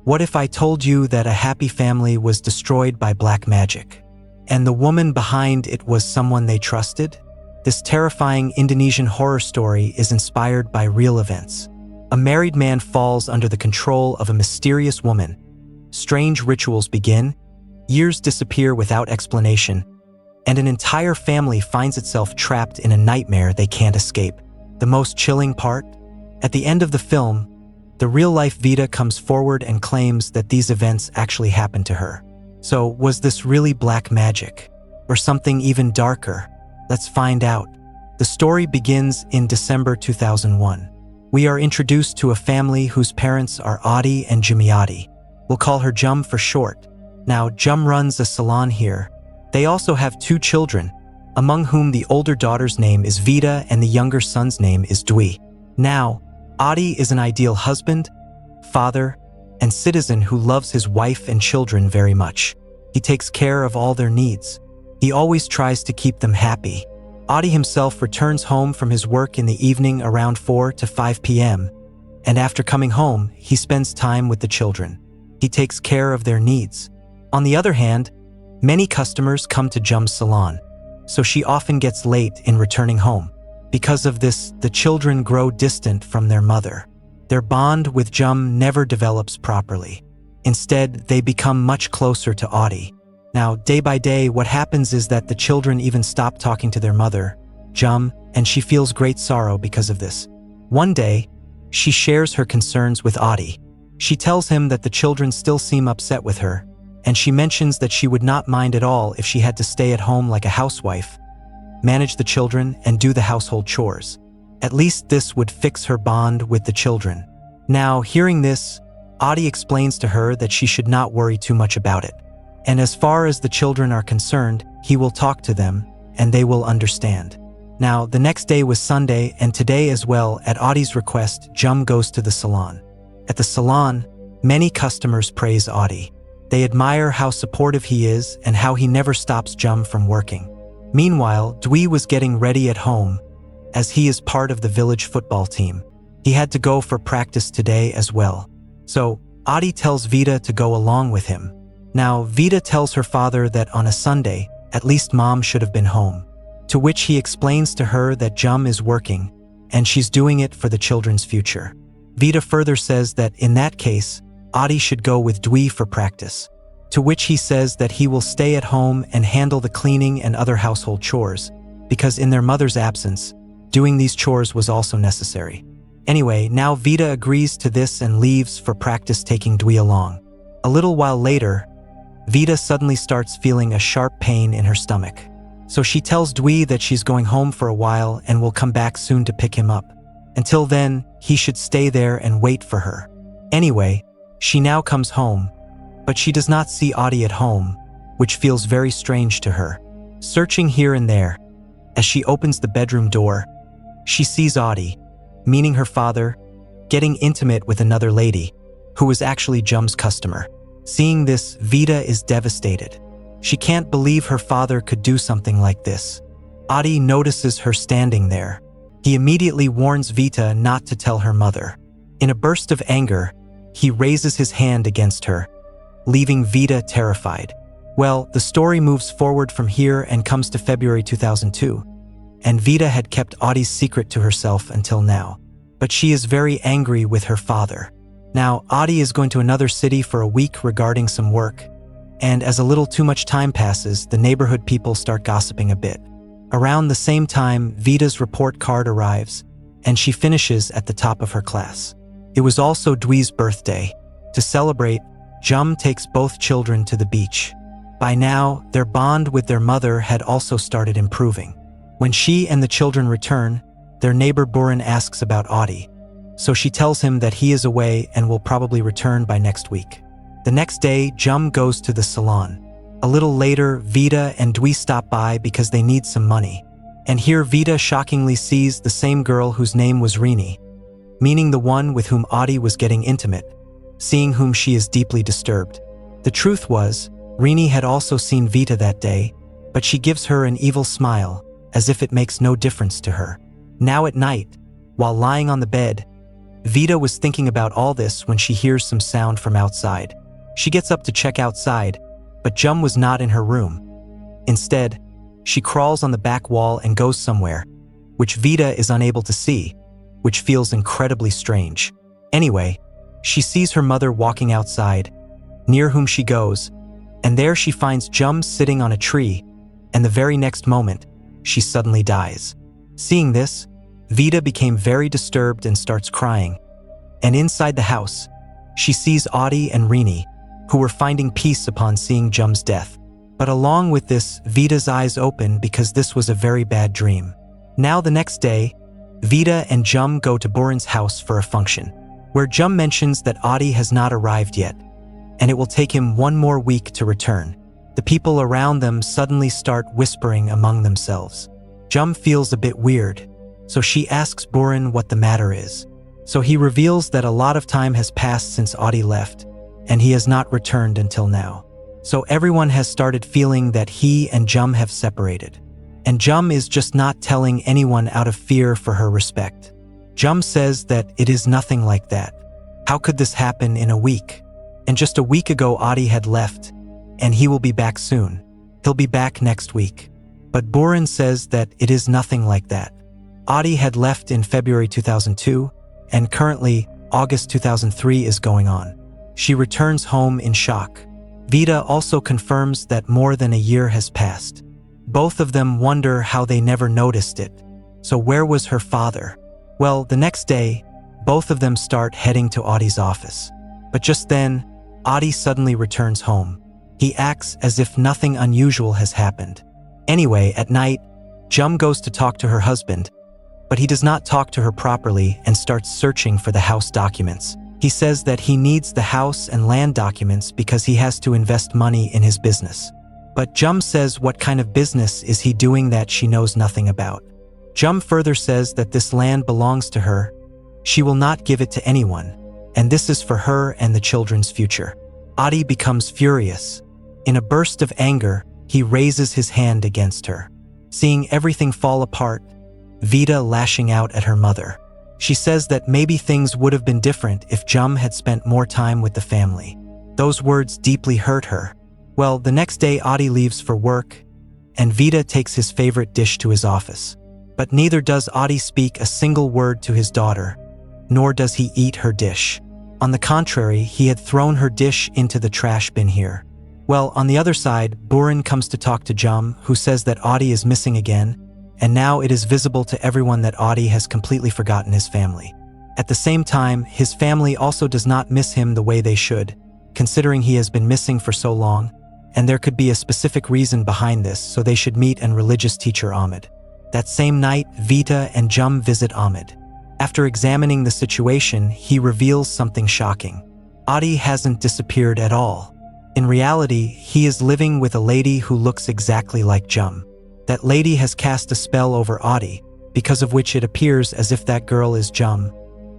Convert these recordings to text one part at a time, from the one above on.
What if I told you that a happy family was destroyed by black magic, and the woman behind it was someone they trusted? This terrifying Indonesian horror story is inspired by real events. A married man falls under the control of a mysterious woman. Strange rituals begin, years disappear without explanation, and an entire family finds itself trapped in a nightmare they can't escape. The most chilling part? At the end of the film, the real-life Vita comes forward and claims that these events actually happened to her. So, was this really black magic? Or something even darker? Let's find out. The story begins in December 2001. We are introduced to a family whose parents are Adi and Jumiati. We'll call her Jum for short. Now, Jum runs a salon here. They also have 2 children, among whom the older daughter's name is Vita and the younger son's name is Dwi. Now, Adi is an ideal husband, father, and citizen who loves his wife and children very much. He takes care of all their needs. He always tries to keep them happy. Adi himself returns home from his work in the evening around 4 to 5 p.m., and after coming home, he spends time with the children. He takes care of their needs. On the other hand, many customers come to Jum's salon, so she often gets late in returning home. Because of this, the children grow distant from their mother. Their bond with Jum never develops properly. Instead, they become much closer to Adi. Now, day by day, what happens is that the children even stop talking to their mother, Jum, and she feels great sorrow because of this. One day, she shares her concerns with Adi. She tells him that the children still seem upset with her, and she mentions that she would not mind at all if she had to stay at home like a housewife, manage the children, and do the household chores. At least this would fix her bond with the children. Now, hearing this, Adi explains to her that she should not worry too much about it. And as far as the children are concerned, he will talk to them, and they will understand. Now, the next day was Sunday, and today as well, at Adi's request, Jum goes to the salon. At the salon, many customers praise Adi. They admire how supportive he is and how he never stops Jum from working. Meanwhile, Dwi was getting ready at home, as he is part of the village football team. He had to go for practice today as well. So, Adi tells Vita to go along with him. Now, Vita tells her father that on a Sunday, at least mom should have been home. To which he explains to her that Jum is working, and she's doing it for the children's future. Vita further says that in that case, Adi should go with Dwi for practice. To which he says that he will stay at home and handle the cleaning and other household chores, because in their mother's absence, doing these chores was also necessary. Anyway, now Vita agrees to this and leaves for practice, taking Dwi along. A little while later, Vita suddenly starts feeling a sharp pain in her stomach. So she tells Dwi that she's going home for a while and will come back soon to pick him up. Until then, he should stay there and wait for her. Anyway, she now comes home, but she does not see Adi at home, which feels very strange to her. Searching here and there, as she opens the bedroom door, she sees Adi, meaning her father, getting intimate with another lady, who was actually Jum's customer. Seeing this, Vita is devastated. She can't believe her father could do something like this. Adi notices her standing there. He immediately warns Vita not to tell her mother. In a burst of anger, he raises his hand against her, leaving Vita terrified. Well, the story moves forward from here and comes to February 2002. And Vita had kept Adi's secret to herself until now. But she is very angry with her father. Now, Adi is going to another city for a week regarding some work, and as a little too much time passes, the neighborhood people start gossiping a bit. Around the same time, Vita's report card arrives, and she finishes at the top of her class. It was also Dwi's birthday. To celebrate, Jum takes both children to the beach. By now, their bond with their mother had also started improving. When she and the children return, their neighbor Buran asks about Adi. So she tells him that he is away and will probably return by next week. The next day, Jum goes to the salon. A little later, Vita and Dwi stop by because they need some money. And here Vita shockingly sees the same girl whose name was Rini, meaning the one with whom Adi was getting intimate, seeing whom she is deeply disturbed. The truth was, Rini had also seen Vita that day, but she gives her an evil smile, as if it makes no difference to her. Now at night, while lying on the bed, Vita was thinking about all this when she hears some sound from outside. She gets up to check outside, but Jum was not in her room. Instead, she crawls on the back wall and goes somewhere, which Vita is unable to see, which feels incredibly strange. Anyway, she sees her mother walking outside, near whom she goes, and there she finds Jum sitting on a tree, and the very next moment, she suddenly dies. Seeing this, Vita became very disturbed and starts crying. And inside the house, she sees Audie and Rini, who were finding peace upon seeing Jum's death. But along with this, Vita's eyes open because this was a very bad dream. Now the next day, Vita and Jum go to Buren's house for a function, where Jum mentions that Audie has not arrived yet, and it will take him 1 more week to return. The people around them suddenly start whispering among themselves. Jum feels a bit weird, so she asks Buren what the matter is. So he reveals that a lot of time has passed since Audie left, and he has not returned until now. So everyone has started feeling that he and Jum have separated. And Jum is just not telling anyone out of fear for her respect. Jum says that it is nothing like that. How could this happen in a week? And just a week ago Audie had left, and he will be back soon. He'll be back next week. But Buren says that it is nothing like that. Audie had left in February 2002, and currently August 2003 is going on. She returns home in shock. Vita also confirms that more than a year has passed. Both of them wonder how they never noticed it. So where was her father? Well, the next day, both of them start heading to Audie's office. But just then, Audie suddenly returns home. He acts as if nothing unusual has happened. Anyway, at night, Jum goes to talk to her husband, but he does not talk to her properly and starts searching for the house documents. He says that he needs the house and land documents because he has to invest money in his business. But Jum says what kind of business is he doing that she knows nothing about. Jum further says that this land belongs to her. She will not give it to anyone, and this is for her and the children's future. Audie becomes furious. In a burst of anger, he raises his hand against her. Seeing everything fall apart, Vita lashing out at her mother. She says that maybe things would have been different if Jum had spent more time with the family. Those words deeply hurt her. Well, the next day Audie leaves for work, and Vita takes his favorite dish to his office. But neither does Audie speak a single word to his daughter, nor does he eat her dish. On the contrary, he had thrown her dish into the trash bin here. Well, on the other side, Buren comes to talk to Jum, who says that Audie is missing again, and now it is visible to everyone that Audie has completely forgotten his family. At the same time, his family also does not miss him the way they should, considering he has been missing for so long, and there could be a specific reason behind this, so they should meet and religious teacher Ahmed. That same night, Vita and Jum visit Ahmed. After examining the situation, he reveals something shocking. Audie hasn't disappeared at all. In reality, he is living with a lady who looks exactly like Jum. That lady has cast a spell over Audie, because of which it appears as if that girl is Jum,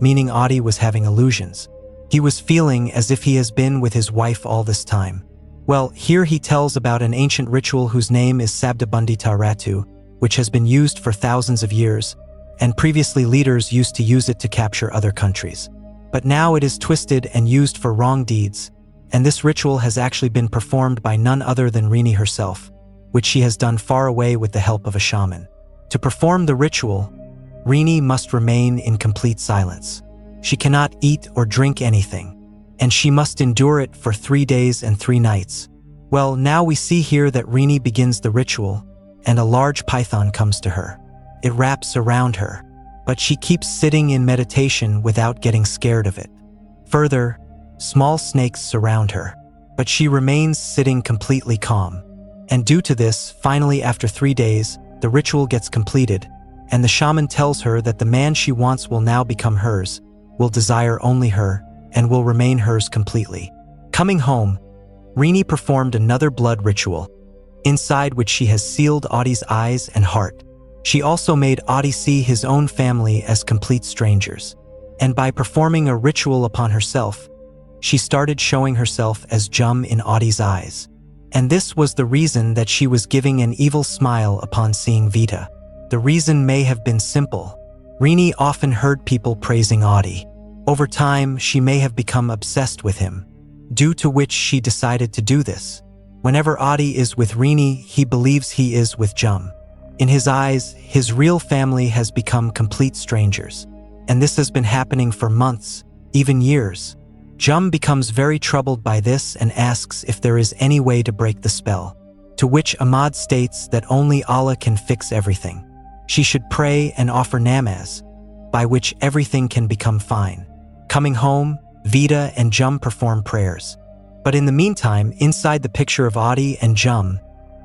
meaning Audie was having illusions. He was feeling as if he has been with his wife all this time. Well, here he tells about an ancient ritual whose name is Sabdabundita Ratu, which has been used for thousands of years, and previously leaders used to use it to capture other countries. But now it is twisted and used for wrong deeds, and this ritual has actually been performed by none other than Rini herself, which she has done far away with the help of a shaman. To perform the ritual, Rini must remain in complete silence. She cannot eat or drink anything, and she must endure it for 3 days and 3 nights. Well, now we see here that Rini begins the ritual, and a large python comes to her. It wraps around her, but she keeps sitting in meditation without getting scared of it. Further, small snakes surround her, but she remains sitting completely calm. And due to this, finally after 3 days, the ritual gets completed, and the shaman tells her that the man she wants will now become hers, will desire only her, and will remain hers completely. Coming home, Rini performed another blood ritual, inside which she has sealed Audie's eyes and heart. She also made Audie see his own family as complete strangers. And by performing a ritual upon herself, she started showing herself as Jum in Audie's eyes. And this was the reason that she was giving an evil smile upon seeing Vita. The reason may have been simple. Rini often heard people praising Audie, Over time, she may have become obsessed with him, due to which she decided to do this. Whenever Adi is with Rini, he believes he is with Jum. In his eyes, his real family has become complete strangers. And this has been happening for months, even years. Jum becomes very troubled by this and asks if there is any way to break the spell, to which Ahmad states that only Allah can fix everything. She should pray and offer namaz, by which everything can become fine. Coming home, Vida and Jum perform prayers. But in the meantime, inside the picture of Adi and Jum,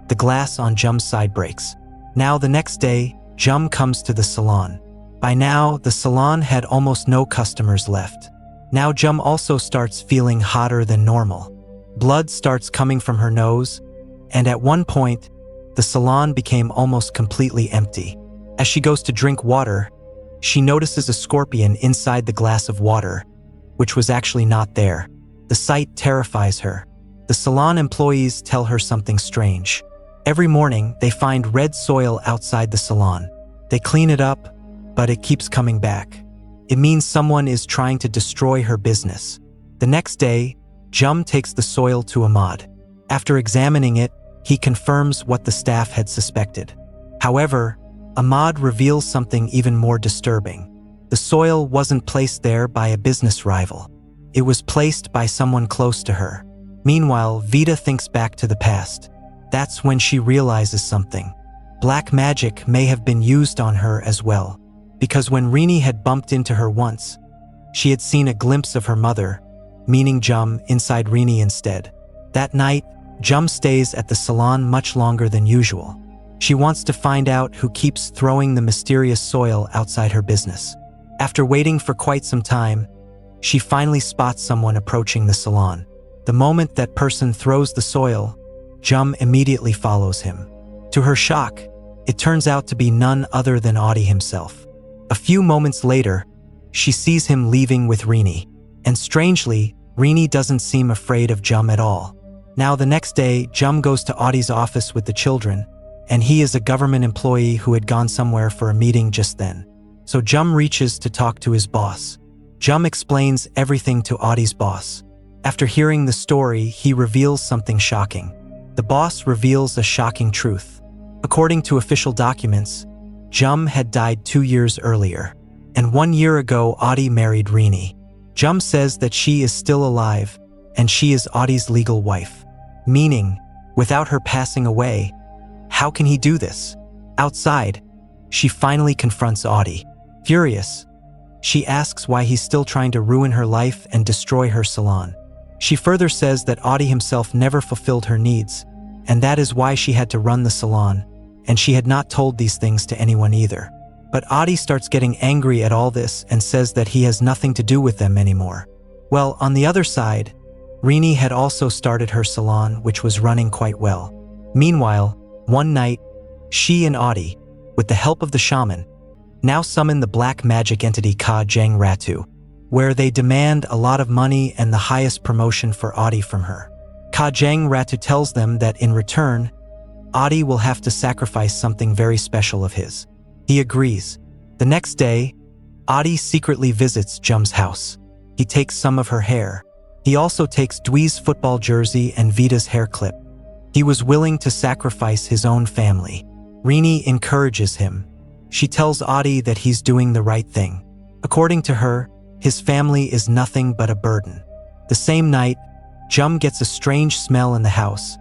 the glass on Jum's side breaks. Now the next day, Jum comes to the salon. By now, the salon had almost no customers left. Now Jum also starts feeling hotter than normal. Blood starts coming from her nose, and at one point, the salon became almost completely empty. As she goes to drink water, she notices a scorpion inside the glass of water, which was actually not there. The sight terrifies her. The salon employees tell her something strange. Every morning, they find red soil outside the salon. They clean it up, but it keeps coming back. It means someone is trying to destroy her business. The next day, Jum takes the soil to Ahmad. After examining it, he confirms what the staff had suspected. However, Ahmad reveals something even more disturbing. The soil wasn't placed there by a business rival. It was placed by someone close to her. Meanwhile, Vida thinks back to the past. That's when she realizes something. Black magic may have been used on her as well, because when Rini had bumped into her once, she had seen a glimpse of her mother, meaning Jum, inside Rini instead. That night, Jum stays at the salon much longer than usual. She wants to find out who keeps throwing the mysterious soil outside her business. After waiting for quite some time, she finally spots someone approaching the salon. The moment that person throws the soil, Jum immediately follows him. To her shock, it turns out to be none other than Adi himself. A few moments later, she sees him leaving with Rini. And strangely, Rini doesn't seem afraid of Jum at all. Now the next day, Jum goes to Adi's office with the children, and he is a government employee who had gone somewhere for a meeting just then. So Jum reaches to talk to his boss. Jum explains everything to Adi's boss. After hearing the story, he reveals something shocking. The boss reveals a shocking truth. According to official documents, Jum had died 2 years earlier, and 1 year ago Adi married Rini. Jum says that she is still alive, and she is Adi's legal wife. Meaning, without her passing away, how can he do this? Outside, she finally confronts Adi. Furious, she asks why he's still trying to ruin her life and destroy her salon. She further says that Adi himself never fulfilled her needs, and that is why she had to run the salon, and she had not told these things to anyone either. But Adi starts getting angry at all this and says that he has nothing to do with them anymore. Well, on the other side, Rini had also started her salon, which was running quite well. Meanwhile, one night, she and Adi, with the help of the shaman, now summon the black magic entity Kajang Ratu, where they demand a lot of money and the highest promotion for Adi from her. Kajang Ratu tells them that in return, Adi will have to sacrifice something very special of his. He agrees. The next day, Adi secretly visits Jum's house. He takes some of her hair. He also takes Dwi's football jersey and Vida's hair clip. He was willing to sacrifice his own family. Rini encourages him. She tells Adi that he's doing the right thing. According to her, his family is nothing but a burden. The same night, Jum gets a strange smell in the house,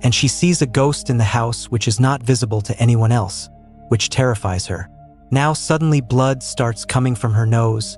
and she sees a ghost in the house which is not visible to anyone else, which terrifies her. Now suddenly blood starts coming from her nose,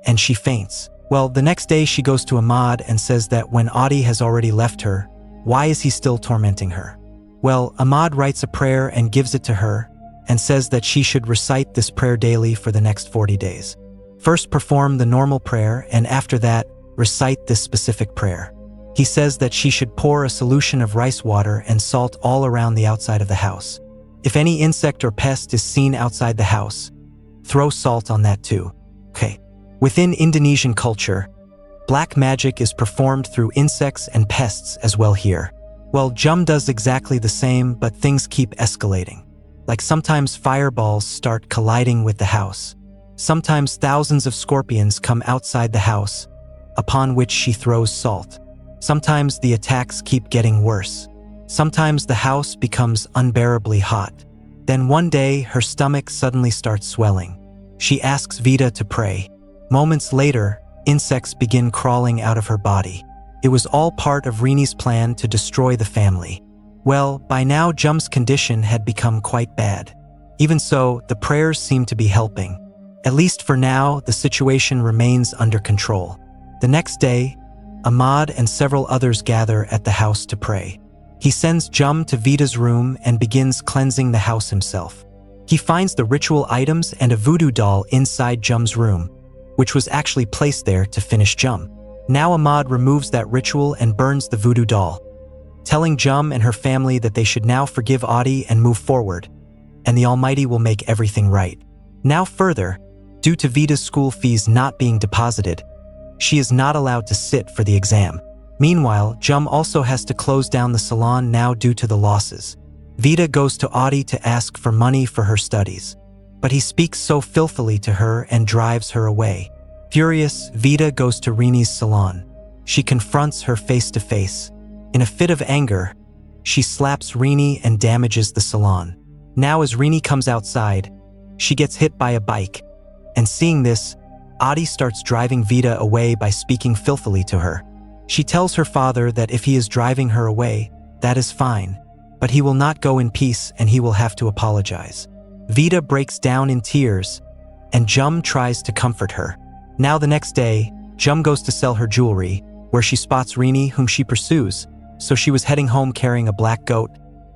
and she faints. Well, the next day she goes to Ahmad and says that when Adi has already left her, why is he still tormenting her? Well, Ahmad writes a prayer and gives it to her, and says that she should recite this prayer daily for the next 40 days. First perform the normal prayer, and after that, recite this specific prayer. He says that she should pour a solution of rice water and salt all around the outside of the house. If any insect or pest is seen outside the house, throw salt on that too. Okay. Within Indonesian culture, black magic is performed through insects and pests as well here. Well, Jum does exactly the same, but things keep escalating. Like sometimes fireballs start colliding with the house. Sometimes thousands of scorpions come outside the house, upon which she throws salt. Sometimes the attacks keep getting worse. Sometimes the house becomes unbearably hot. Then one day, her stomach suddenly starts swelling. She asks Vita to pray. Moments later, insects begin crawling out of her body. It was all part of Rini's plan to destroy the family. Well, by now Jum's condition had become quite bad. Even so, the prayers seemed to be helping. At least for now, the situation remains under control. The next day, Ahmad and several others gather at the house to pray. He sends Jum to Vita's room and begins cleansing the house himself. He finds the ritual items and a voodoo doll inside Jum's room, which was actually placed there to finish Jum. Now Ahmad removes that ritual and burns the voodoo doll, telling Jum and her family that they should now forgive Adi and move forward, and the Almighty will make everything right. Now further, due to Vita's school fees not being deposited, she is not allowed to sit for the exam. Meanwhile, Jum also has to close down the salon now due to the losses. Vita goes to Adi to ask for money for her studies, but he speaks so filthily to her and drives her away. Furious, Vita goes to Rini's salon. She confronts her face to face. In a fit of anger, she slaps Rini and damages the salon. Now as Rini comes outside, she gets hit by a bike, and seeing this, Adi starts driving Vita away by speaking filthily to her. She tells her father that if he is driving her away, that is fine, but he will not go in peace and he will have to apologize. Vita breaks down in tears, and Jum tries to comfort her. Now the next day, Jum goes to sell her jewelry, where she spots Rini, whom she pursues, so she was heading home carrying a black goat,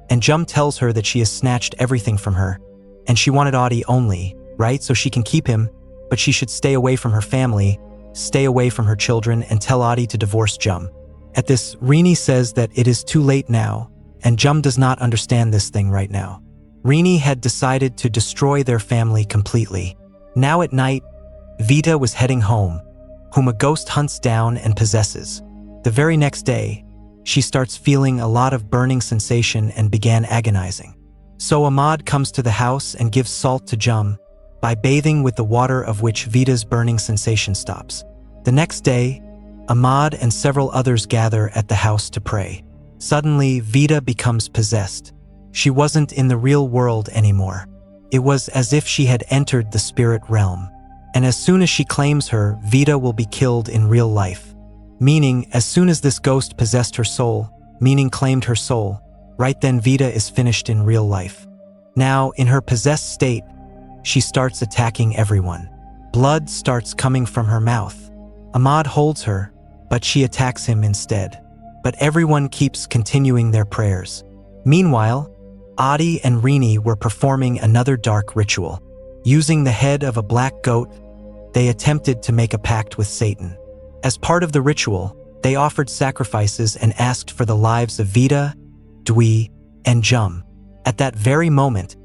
and Jum tells her that she has snatched everything from her, and she wanted Adi only, right, so she can keep him, but she should stay away from her family, stay away from her children, and tell Adi to divorce Jum. At this, Rini says that it is too late now, and Jum does not understand this thing right now. Rini had decided to destroy their family completely. Now at night, Vita was heading home, whom a ghost hunts down and possesses. The very next day, she starts feeling a lot of burning sensation and began agonizing. So Ahmad comes to the house and gives salt to Jum, by bathing with the water of which Vita's burning sensation stops. The next day, Ahmad and several others gather at the house to pray. Suddenly, Vita becomes possessed. She wasn't in the real world anymore. It was as if she had entered the spirit realm. And as soon as she claims her, Vita will be killed in real life. Meaning, as soon as this ghost possessed her soul, meaning claimed her soul, right then Vita is finished in real life. Now, in her possessed state, she starts attacking everyone. Blood starts coming from her mouth. Ahmad holds her, but she attacks him instead. But everyone keeps continuing their prayers. Meanwhile, Adi and Rini were performing another dark ritual. Using the head of a black goat, they attempted to make a pact with Satan. As part of the ritual, they offered sacrifices and asked for the lives of Vita, Dwi, and Jum. At that very moment,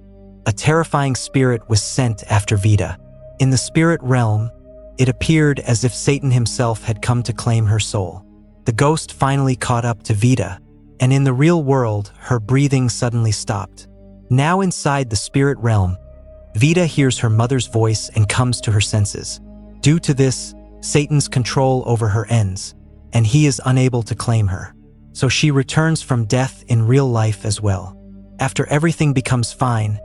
a terrifying spirit was sent after Vita. In the spirit realm, it appeared as if Satan himself had come to claim her soul. The ghost finally caught up to Vita, and in the real world, her breathing suddenly stopped. Now inside the spirit realm, Vita hears her mother's voice and comes to her senses. Due to this, Satan's control over her ends, and he is unable to claim her. So she returns from death in real life as well. After everything becomes fine,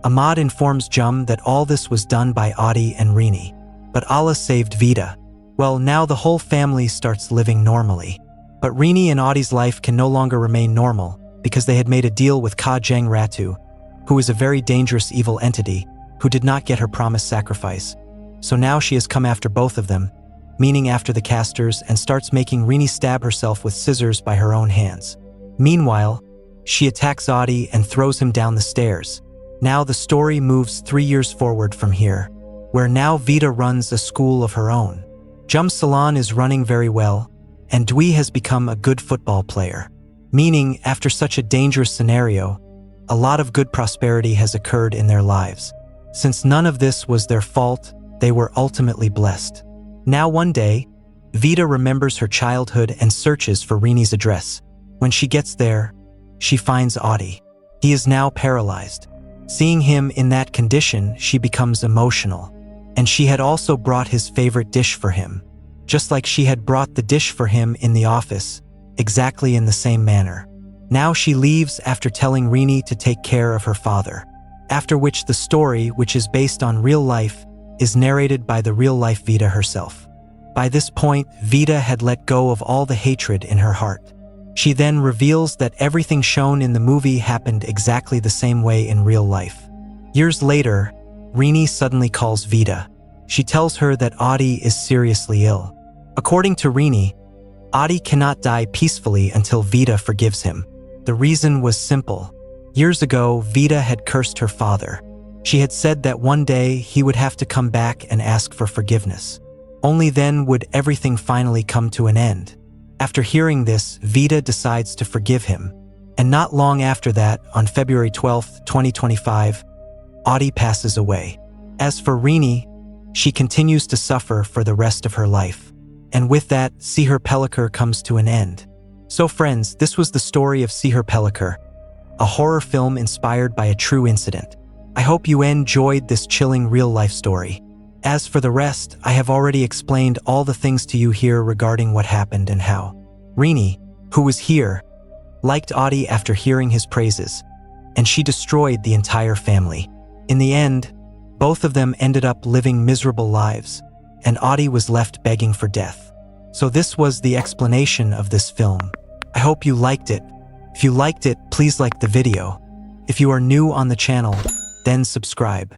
Ahmad informs Jum that all this was done by Adi and Rini. But Allah saved Vita. Well, now the whole family starts living normally. But Rini and Adi's life can no longer remain normal because they had made a deal with Kajang Ratu, who is a very dangerous evil entity who did not get her promised sacrifice. So now she has come after both of them, meaning after the casters, and starts making Rini stab herself with scissors by her own hands. Meanwhile, she attacks Adi and throws him down the stairs. Now the story moves 3 years forward from here, where now Vita runs a school of her own. Jum's salon is running very well, and Dwi has become a good football player. Meaning, after such a dangerous scenario, a lot of good prosperity has occurred in their lives. Since none of this was their fault, they were ultimately blessed. Now one day, Vita remembers her childhood and searches for Rini's address. When she gets there, she finds Adi. He is now paralyzed. Seeing him in that condition, she becomes emotional. and she had also brought his favorite dish for him, just like she had brought the dish for him in the office, exactly in the same manner. Now she leaves after telling Rini to take care of her father, after which the story, which is based on real life, is narrated by the real-life Vita herself. By this point, Vita had let go of all the hatred in her heart. She then reveals that everything shown in the movie happened exactly the same way in real life. Years later, Rini suddenly calls Vita. She tells her that Adi is seriously ill. According to Rini, Adi cannot die peacefully until Vita forgives him. The reason was simple. Years ago, Vita had cursed her father. She had said that one day he would have to come back and ask for forgiveness. Only then would everything finally come to an end. After hearing this, Vita decides to forgive him. And not long after that, on February 12, 2025, Adi passes away. As for Rini, she continues to suffer for the rest of her life. And with that, Sihir Pelakor comes to an end. So friends, this was the story of Sihir Pelakor, a horror film inspired by a true incident. I hope you enjoyed this chilling real-life story. As for the rest, I have already explained all the things to you here regarding what happened and how. Rini, who was here, liked Adi after hearing his praises, and she destroyed the entire family. In the end, both of them ended up living miserable lives, and Adi was left begging for death. So this was the explanation of this film. I hope you liked it. If you liked it, please like the video. If you are new on the channel, then subscribe.